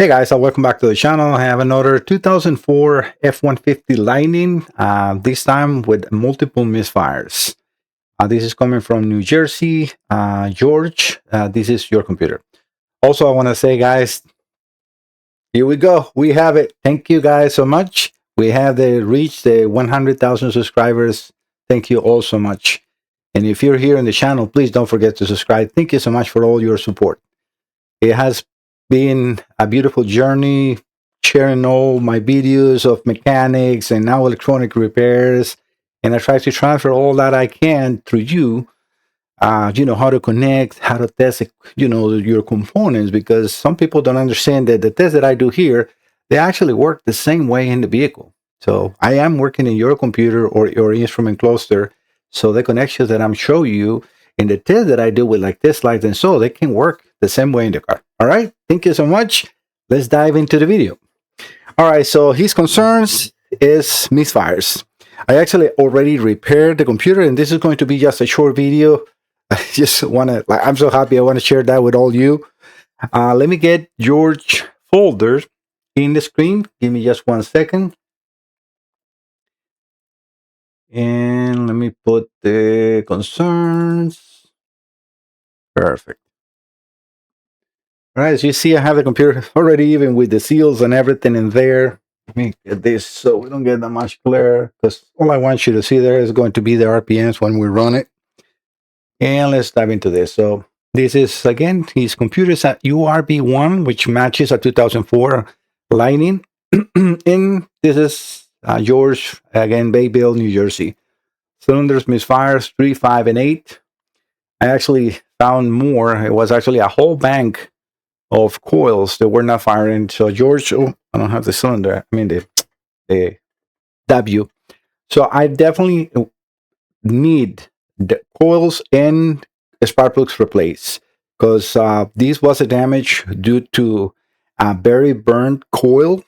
Hey guys, welcome back to the channel. I have another 2004 F-150 Lightning, this time with multiple misfires. This is coming from New Jersey. George, this is your computer. Also, I want to say, guys, here we go. We have it. Thank you guys so much. We have reached the 100,000 subscribers. Thank you all so much. And if you're here on the channel, please don't forget to subscribe. Thank you so much for all your support. It has been a beautiful journey, sharing all my videos of mechanics and now electronic repairs. And I try to transfer all that I can through you, how to connect, how to test, your components, because some people don't understand that the tests that I do here, they actually work the same way in the vehicle. So I am working in your computer or your instrument cluster. So the connections that I'm showing you in the test that I do with like this light and so they can work the same way in the car. All right. Thank you so much. Let's dive into the video. All right. So his concerns is misfires. I actually already repaired the computer, and this is going to be just a short video. I just want to, I'm so happy. I want to share that with all you. Let me get George folder in the screen. Give me just 1 second. And let me put the concerns. Perfect. All right, as you see, I have the computer already, even with the seals and everything in there. Let me get this so we don't get that much glare, because all I want you to see there is going to be the RPMs when we run it. And let's dive into this. So this is, again, his computer is at URB1, which matches a 2004 Lightning. And this is George, again, Bayville, New Jersey. Cylinders, misfires, 3, 5, and 8. I actually found more. It was actually a whole bank of coils that were not firing. So George, I don't have the cylinder. I mean the W. So I definitely need the coils and spark plugs replaced, because this was a damage due to a very burnt coil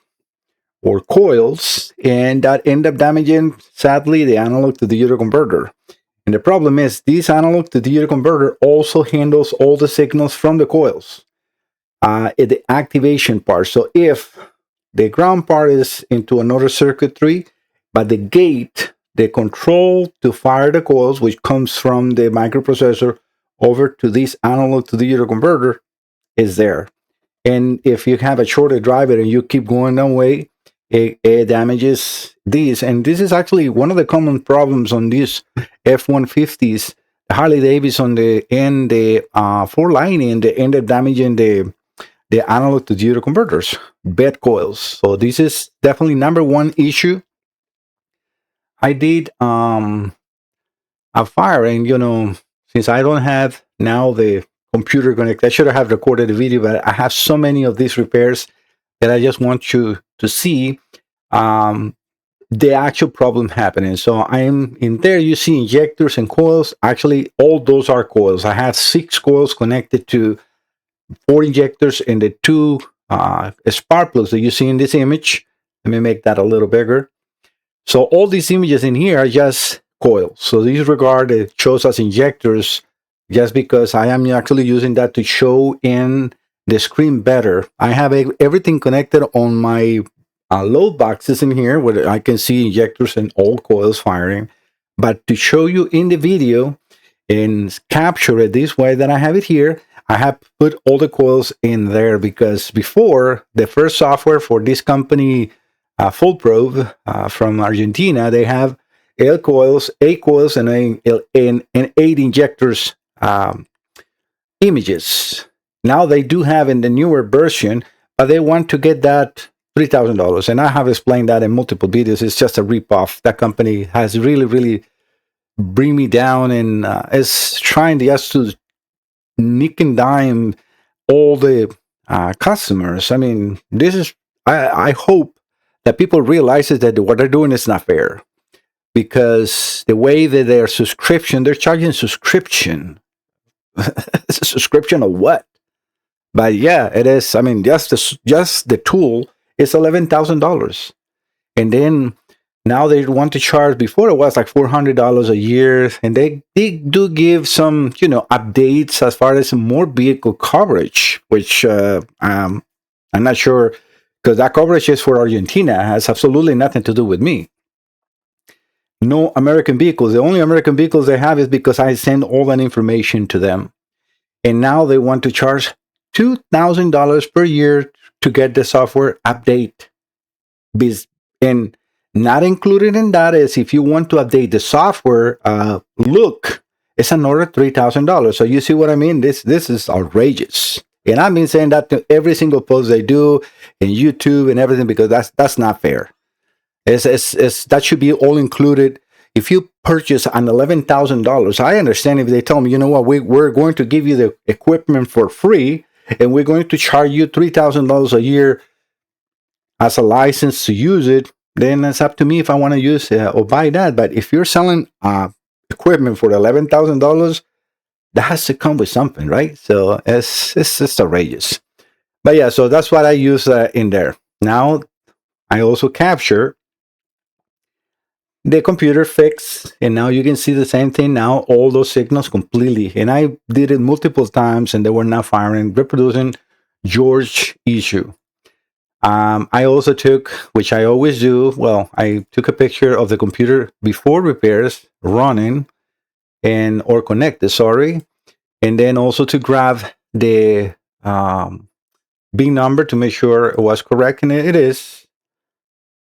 or coils, and that ended up damaging, sadly, the analog to digital converter. And the problem is this analog to digital converter also handles all the signals from the coils. The activation part. So if the ground part is into another circuitry, but the gate, the control to fire the coils, which comes from the microprocessor over to this analog to digital converter, is there. And if you have a shorted driver and you keep going that way, it damages these. And this is actually one of the common problems on these F-150s, the Harley Davidson, the Ford Lightning, they end up damaging the analog to digital converters, bed coils. So this is definitely number one issue. I did a fire, and since I don't have now the computer connected, I should have recorded the video, but I have so many of these repairs that I just want you to see the actual problem happening. So I'm in there, you see injectors and coils. Actually, all those are coils. I have 6 coils connected to 4 injectors and the 2 spark plugs that you see in this image. Let me make that a little bigger. So all these images in here are just coils. So disregard it shows as injectors, just because I am actually using that to show in the screen better. I have everything connected on my load boxes in here, where I can see injectors and all coils firing. But to show you in the video and capture it this way that I have it here, I have put all the coils in there, because before, the first software for this company, Full Probe from Argentina, they have 8 coils, and 8 injectors images. Now they do have in the newer version, but they want to get that $3,000. And I have explained that in multiple videos. It's just a ripoff. That company has really bring me down, and is trying just to nick and dime all the customers. I mean, this is, I hope that people realize that what they're doing is not fair, because the way that they're charging subscription. Subscription of what? But yeah, it is. I mean, just the tool is $11,000, and then now they want to charge. Before it was like $400 a year, and they do give some updates as far as more vehicle coverage, which I'm I'm not sure because that coverage is for Argentina. It has absolutely nothing to do with me. No American vehicles. The only American vehicles they have is because I send all that information to them. And now they want to charge $2,000 per year to get the software update. And not included in that is if you want to update the software, look, it's another $3,000. So you see what I mean? This is outrageous. And I've been saying that to every single post they do in YouTube and everything because that's not fair. That should be all included. If you purchase an $11,000, I understand if they tell me, you know what, we're going to give you the equipment for free, and we're going to charge you $3,000 a year as a license to use it. Then it's up to me if I want to use or buy that. But if you're selling equipment for $11,000, that has to come with something, right? So it's just outrageous. But yeah, so that's what I use in there. Now I also capture the computer fix, and now you can see the same thing now, all those signals completely. And I did it multiple times and they were not firing, reproducing George issue. I also took, which I always do, I took a picture of the computer before repairs running or connected, sorry. And then also to grab the B number to make sure it was correct, and it is.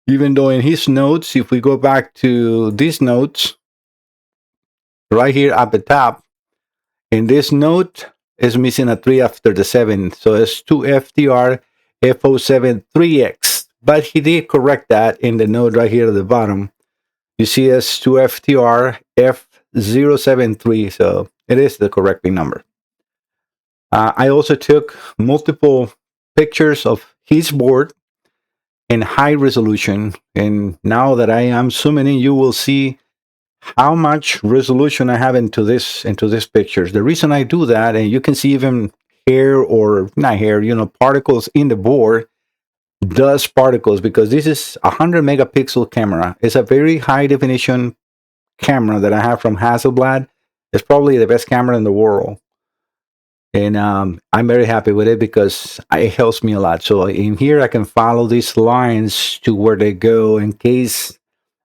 Even though in his notes, if we go back to these notes, right here at the top, in this note is missing a 3 after the 7. So it's 2FTR F073X. But he did correct that in the note right here at the bottom. You see it's 2FTR F073. So it is the correct number. I also took multiple pictures of his board in high resolution, and now that I am zooming in, you will see how much resolution I have into this pictures. The reason I do that, and you can see even hair or not hair, particles in the board, dust particles, because this is a 100 megapixel camera. It's a very high definition camera that I have from Hasselblad. It's probably the best camera in the world. And I'm very happy with it because it helps me a lot. So in here, I can follow these lines to where they go in case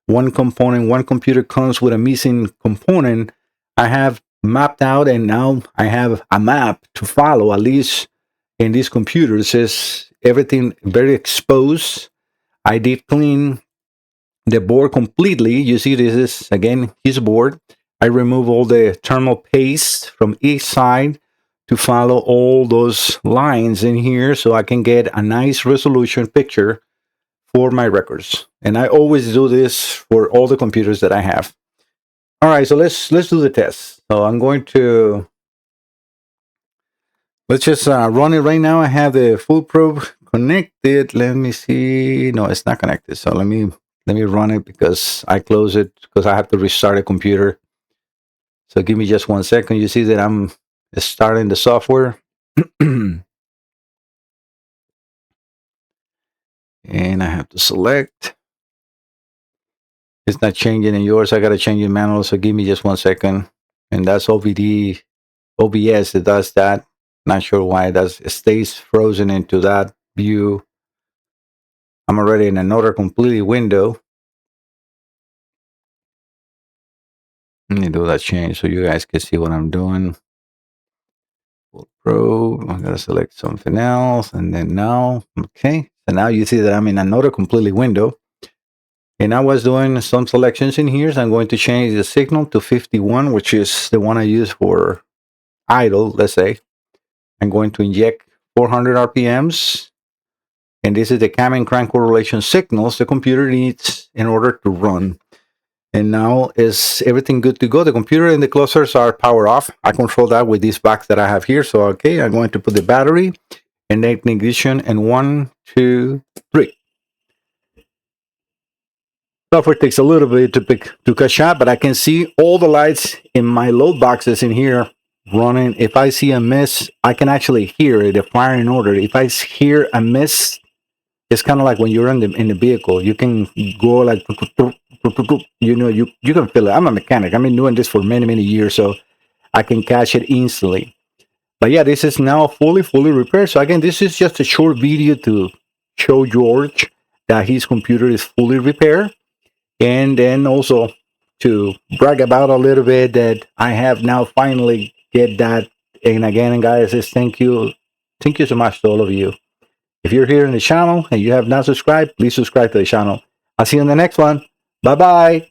one computer comes with a missing component. I have mapped out, and now I have a map to follow, at least in these computers. Is everything very exposed. I did clean the board completely. You see, this is, again, his board. I remove all the thermal paste from each side to follow all those lines in here so I can get a nice resolution picture for my records. And I always do this for all the computers that I have. All right, so let's do the test. So I'm going to, let's just run it right now. I have the full probe connected. Let me see. No, it's not connected. So let me run it because I close it because I have to restart the computer. So give me just 1 second. You see that I'm starting the software. And I have to select. It's not changing in yours. I got to change in manual. So give me just 1 second. And that's OBS that does that. Not sure why it does. It stays frozen into that view. I'm already in another completely window. Let me do that change so you guys can see what I'm doing. Full probe. I'm going to select something else. And then now, okay. So now you see that I'm in another completely window. And I was doing some selections in here. So I'm going to change the signal to 51, which is the one I use for idle, let's say. I'm going to inject 400 RPMs. And this is the cam and crank correlation signals the computer needs in order to run. And now is everything good to go? The computer and the clusters are power off. I control that with this box that I have here. So, okay, I'm going to put the battery and then ignition in 1, 2, 3. Software takes a little bit to catch up, but I can see all the lights in my load boxes in here running. If I see a miss, I can actually hear it, the firing order. If I hear a miss, it's kind of like when you're in the vehicle. You can go like, you can feel it. I'm a mechanic. I've been doing this for many years, so I can catch it instantly. But yeah, this is now fully repaired. So again, this is just a short video to show George that his computer is fully repaired, and then also to brag about a little bit that I have now finally get that. And again, guys, thank you so much to all of you. If you're here in the channel and you have not subscribed, please subscribe to the channel. I'll see you in the next one. Bye bye.